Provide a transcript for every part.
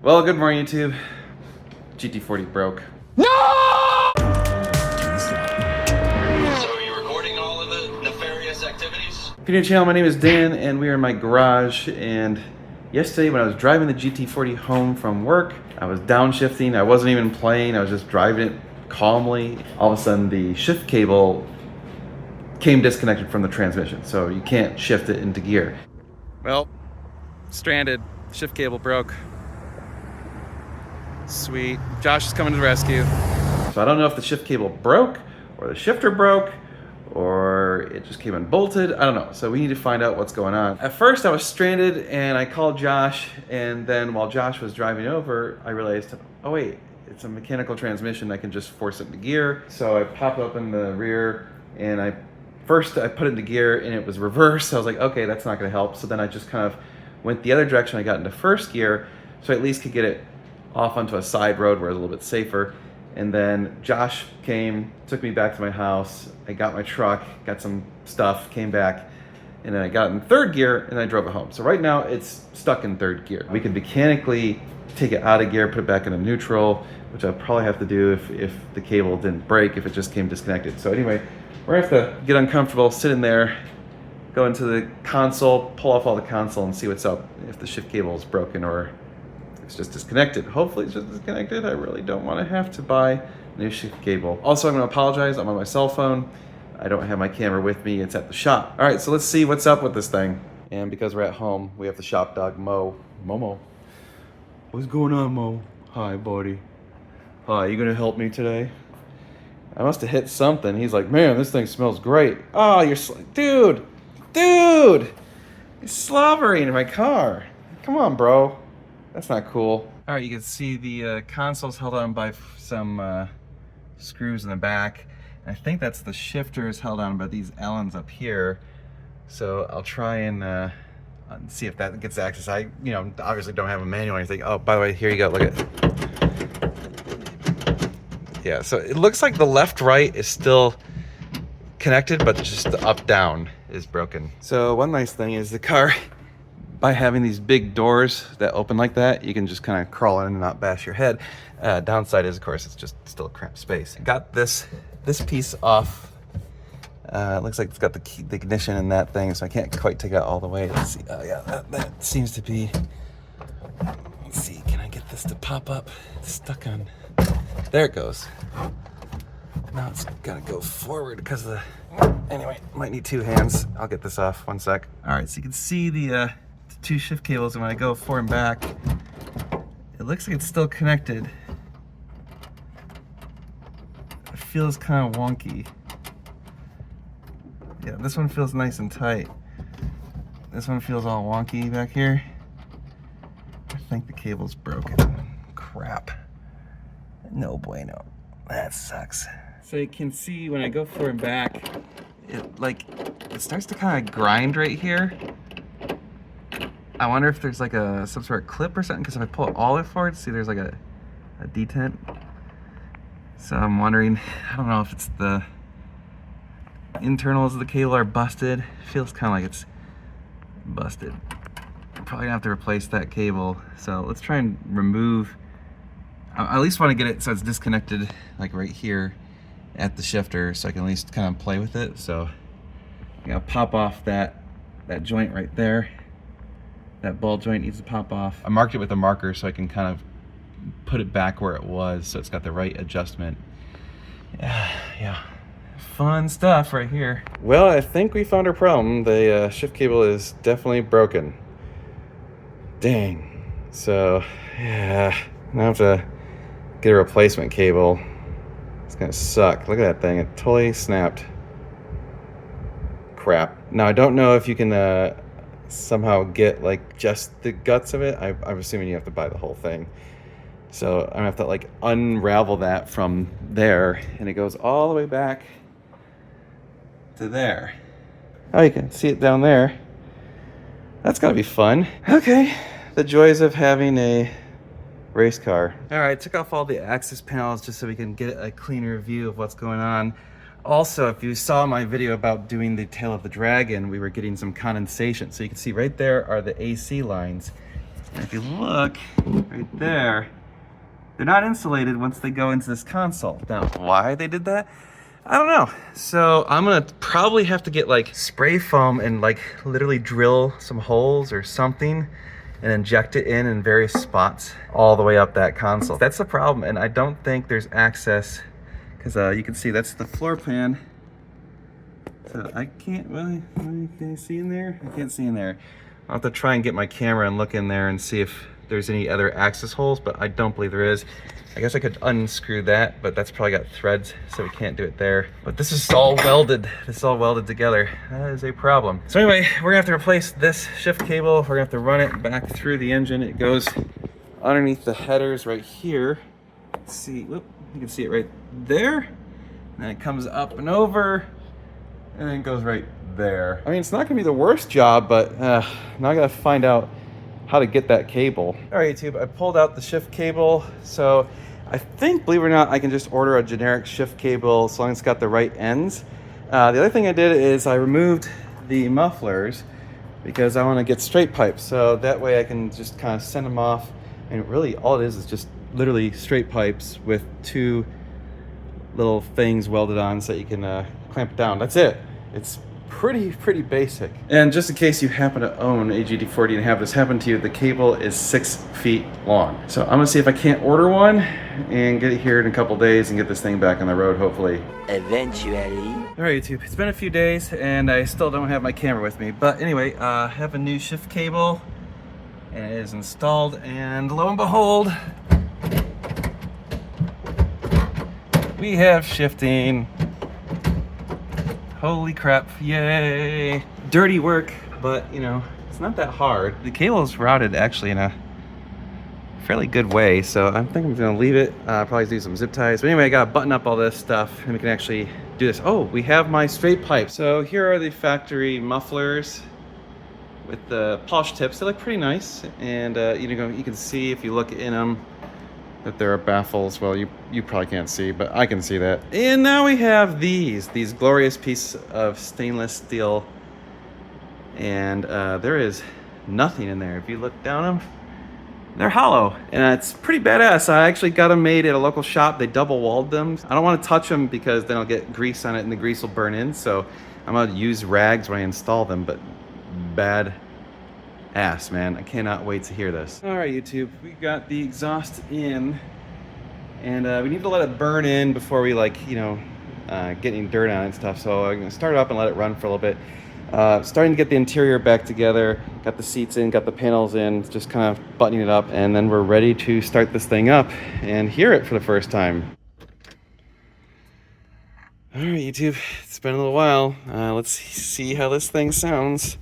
Well, good morning, YouTube. GT40 broke. So are you recording all of the nefarious activities? If you're new to the channel, my name is Dan, and we are in my garage. And yesterday, when I was driving the GT40 home from work, I was downshifting. I wasn't even playing. I was just driving it calmly. All of a sudden, the shift cable came disconnected from the transmission, so you can't shift it into gear. Well, stranded. Shift cable broke. Sweet. Josh is coming to the rescue. So I don't know if the shift cable broke, or the shifter broke, or it just came unbolted. I don't know. So we need to find out what's going on. At first I was stranded and I called Josh, and then while Josh was driving over, I realized, oh wait, it's a mechanical transmission. I can just force it into gear. So I popped up in the rear, and I put it into gear and it was reversed. I was like, okay, that's not gonna help. So then I just kind of went the other direction. I got into first gear, so I at least could get it off onto a side road where it was a little bit safer. And then Josh came, took me back to my house. I got my truck, got some stuff, came back, and then I got in third gear and I drove it home. So right now it's stuck in third gear. We can mechanically take it out of gear, put it back into neutral, which I'll probably have to do if the cable didn't break, if it just came disconnected. So anyway, we're gonna have to get uncomfortable, sit in there, go into the console, pull off all the console and see what's up, if the shift cable is broken or it's just disconnected. Hopefully it's just disconnected. I really don't want to have to buy a new shift cable. Also, I'm going to apologize. I'm on my cell phone. I don't have my camera with me. It's at the shop. All right, so let's see what's up with this thing. And because we're at home, we have the shop dog, Momo. What's going on, Mo? Hi, buddy. Hi, you going to help me today? I must have hit something. He's like, man, this thing smells great. Oh, dude, you're slobbering in my car. Come on, bro. That's not cool. All right, you can see the console's held on by some screws in the back. And I think that's the shifter is held on by these Allens up here. So I'll try and see if that gets access. I, obviously don't have a manual or anything. Oh, by the way, here you go. Look at it. Yeah, so it looks like the left-right is still connected, but just the up-down is broken. So one nice thing is the car, by having these big doors that open like that, you can just kind of crawl in and not bash your head. Downside is, of course, it's just still a cramped space. Got this piece off. It looks like it's got the key, the ignition in that thing, so I can't quite take it out all the way. Let's see. Oh yeah, that seems to be. Let's see. Can I get this to pop up? It's stuck on. There it goes. Now it's gotta go forward because of the. Anyway, might need two hands. I'll get this off. One sec. All right, so you can see the two shift cables, and when I go forward and back, it looks like it's still connected. It feels kind of wonky. Yeah, this one feels nice and tight. This one feels all wonky back here. I think the cable's broken. Crap. No bueno. That sucks. So you can see when I go forward and back, it starts to kind of grind right here. I wonder if there's like some sort of clip or something, because if I pull it all the way forward, see there's like a detent. So I'm wondering, I don't know if it's the internals of the cable are busted. It feels kind of like it's busted. I'm probably gonna have to replace that cable. So let's try and remove, I at least want to get it so it's disconnected like right here at the shifter, so I can at least kind of play with it. So I'm gonna pop off that joint right there. That ball joint needs to pop off. I marked it with a marker so I can kind of put it back where it was, so it's got the right adjustment. Yeah. Fun stuff right here. Well, I think we found our problem. The shift cable is definitely broken. Dang. So, yeah, now I have to get a replacement cable. It's gonna suck. Look at that thing. It totally snapped. Crap. Now, I don't know if you can somehow get like just the guts of it. I'm assuming you have to buy the whole thing. So I'm gonna have to like unravel that from there, and it goes all the way back to there. Oh, you can see it down there. That's gotta be fun. Okay, the joys of having a race car. All right, took off all the access panels just so we can get a cleaner view of what's going on. Also, if you saw my video about doing the tail of the dragon, we were getting some condensation. So you can see right there are the AC lines And if you look right there, they're not insulated once they go into this console. Now, why they did that? I don't know. So I'm gonna probably have to get like spray foam and like literally drill some holes or something and inject it in various spots all the way up that console. That's the problem, and I don't think there's access because you can see that's the floor pan. So I can't really, can I see in there? I can't see in there. I'll have to try and get my camera and look in there and see if there's any other access holes, but I don't believe there is. I guess I could unscrew that, but that's probably got threads, so we can't do it there. But this is all welded. This is all welded together. That is a problem. So anyway, we're gonna have to replace this shift cable. We're gonna have to run it back through the engine. It goes underneath the headers right here. Let's see, whoop, you can see it right there. And then it comes up and over, and then it goes right there. I mean, it's not gonna be the worst job, but now I gotta find out how to get that cable. All right, YouTube, I pulled out the shift cable. So I think, believe it or not, I can just order a generic shift cable as long as it's got the right ends. The other thing I did is I removed the mufflers because I want to get straight pipes. So that way I can just kind of send them off. And really all it is just literally straight pipes with two little things welded on so that you can clamp it down. That's it. It's pretty basic. And just in case you happen to own a GT40 and have this happen to you, the cable is 6 feet long. So I'm gonna see if I can't order one and get it here in a couple days and get this thing back on the road, hopefully. Eventually. All right, YouTube, it's been a few days and I still don't have my camera with me. But anyway, I have a new shift cable and it is installed, and lo and behold, we have shifting. Holy crap, yay. Dirty work, but you know, it's not that hard. The cable is routed actually in a fairly good way, so I think I'm gonna leave it, probably do some zip ties. But anyway, I gotta button up all this stuff and we can actually do this. Oh, we have my straight pipe. So here are the factory mufflers with the polished tips. They look pretty nice, and you can see if you look in them that there are baffles. Well, you probably can't see, but I can see that. And now we have these glorious pieces of stainless steel, and there is nothing in there. If you look down them, they're hollow, and it's pretty badass. I actually got them made at a local shop. They double walled them. I don't want to touch them because then I'll get grease on it and the grease will burn in, so I'm gonna use rags when I install them. But bad ass, man. I cannot wait to hear this. All right, YouTube, we got the exhaust in, and we need to let it burn in before we get any dirt on it and stuff. So I'm gonna start it up and let it run for a little bit. Starting to get the interior back together, got the seats in, got the panels in, just kind of buttoning it up, and then we're ready to start this thing up and hear it for the first time. All right, YouTube, it's been a little while. Let's see how this thing sounds.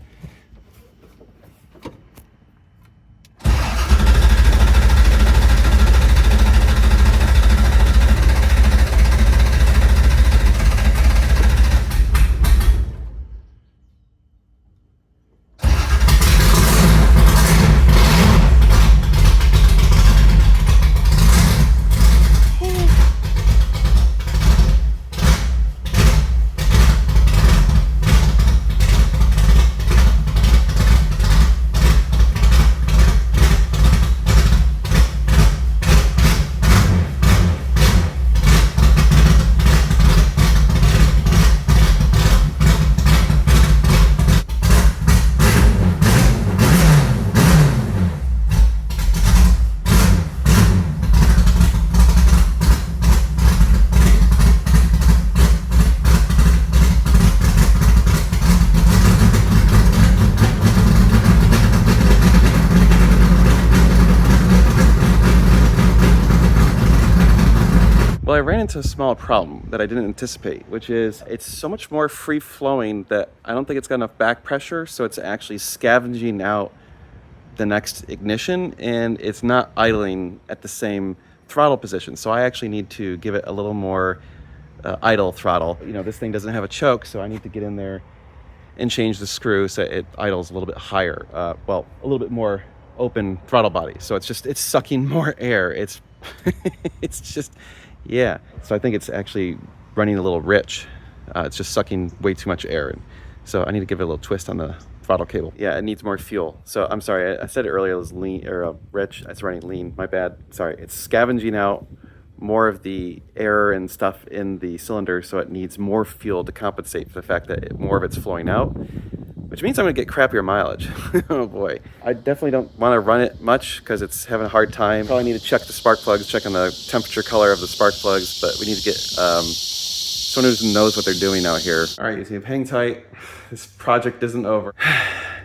Well, I ran into a small problem that I didn't anticipate, which is it's so much more free-flowing that I don't think it's got enough back pressure, so it's actually scavenging out the next ignition, and it's not idling at the same throttle position. So I actually need to give it a little more idle throttle. You know, this thing doesn't have a choke, so I need to get in there and change the screw so it idles a little bit higher. Well, a little bit more open throttle body. So it's sucking more air. It's just, yeah. So I think it's actually running a little rich. It's just sucking way too much air. And so I need to give it a little twist on the throttle cable. Yeah, it needs more fuel. So I'm sorry, I said it earlier, it was lean, or rich, it's running lean, my bad. Sorry, it's scavenging out more of the air and stuff in the cylinder, so it needs more fuel to compensate for the fact that more of it's flowing out, which means I'm gonna get crappier mileage. Oh boy. I definitely don't wanna run it much because it's having a hard time. Probably need to check the spark plugs, check on the temperature color of the spark plugs, but we need to get someone who knows what they're doing out here. All right, YouTube, hang tight. This project isn't over.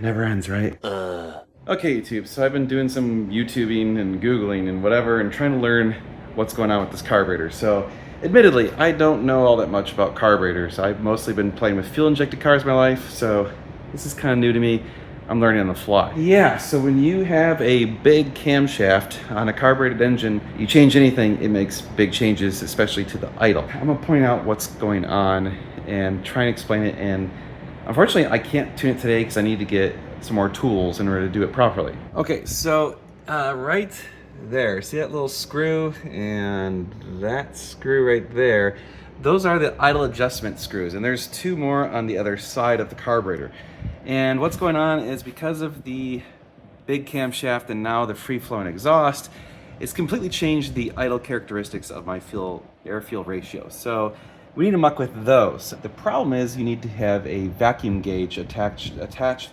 Never ends, right? Okay, YouTube, so I've been doing some YouTubing and Googling and whatever and trying to learn what's going on with this carburetor. So, admittedly, I don't know all that much about carburetors. I've mostly been playing with fuel-injected cars my life, so this is kind of new to me. I'm learning on the fly. Yeah, so when you have a big camshaft on a carbureted engine, you change anything, it makes big changes, especially to the idle. I'm gonna point out what's going on and try and explain it, and unfortunately, I can't tune it today because I need to get some more tools in order to do it properly. Okay, so right there, see that little screw and that screw right there? Those are the idle adjustment screws, and there's two more on the other side of the carburetor. And what's going on is because of the big camshaft and now the free-flowing exhaust, it's completely changed the idle characteristics of my air-fuel ratio. So we need to muck with those. The problem is you need to have a vacuum gauge attached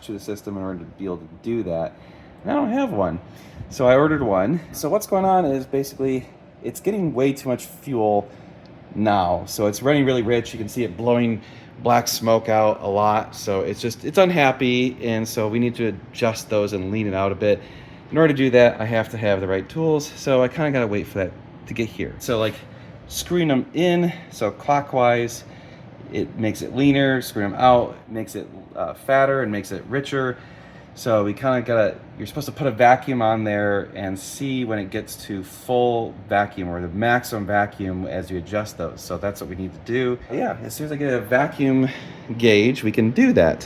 to the system in order to be able to do that. And I don't have one. So I ordered one. So what's going on is basically it's getting way too much fuel now. So it's running really rich. You can see it blowing black smoke out a lot. So it's unhappy. And so we need to adjust those and lean it out a bit. In order to do that, I have to have the right tools. So I kind of got to wait for that to get here. So like screwing them in, so clockwise, it makes it leaner. Screwing them out makes it fatter and makes it richer. So we kind of gotta, you're supposed to put a vacuum on there and see when it gets to full vacuum or the maximum vacuum as you adjust those. So that's what we need to do. Yeah, as soon as I get a vacuum gauge, we can do that.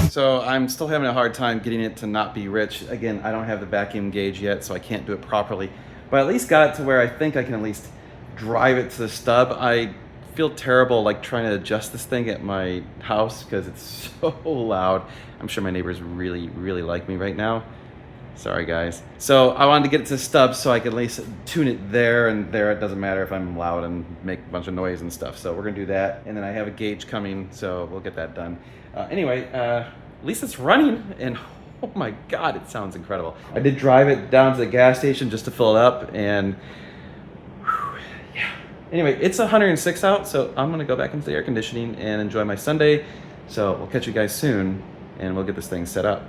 So I'm still having a hard time getting it to not be rich. Again, I don't have the vacuum gauge yet, so I can't do it properly. But I at least got it to where I think I can at least drive it to the stub. I feel terrible like trying to adjust this thing at my house because it's so loud. I'm sure my neighbors really, really like me right now. Sorry guys. So I wanted to get it to the stub so I could at least tune it there, and there it doesn't matter if I'm loud and make a bunch of noise and stuff. So we're gonna do that, and then I have a gauge coming, so we'll get that done. Anyway, at least it's running, and oh my God, it sounds incredible. I did drive it down to the gas station just to fill it up, and whew, yeah. Anyway, it's 106 out, so I'm gonna go back into the air conditioning and enjoy my Sunday. So we'll catch you guys soon, and we'll get this thing set up.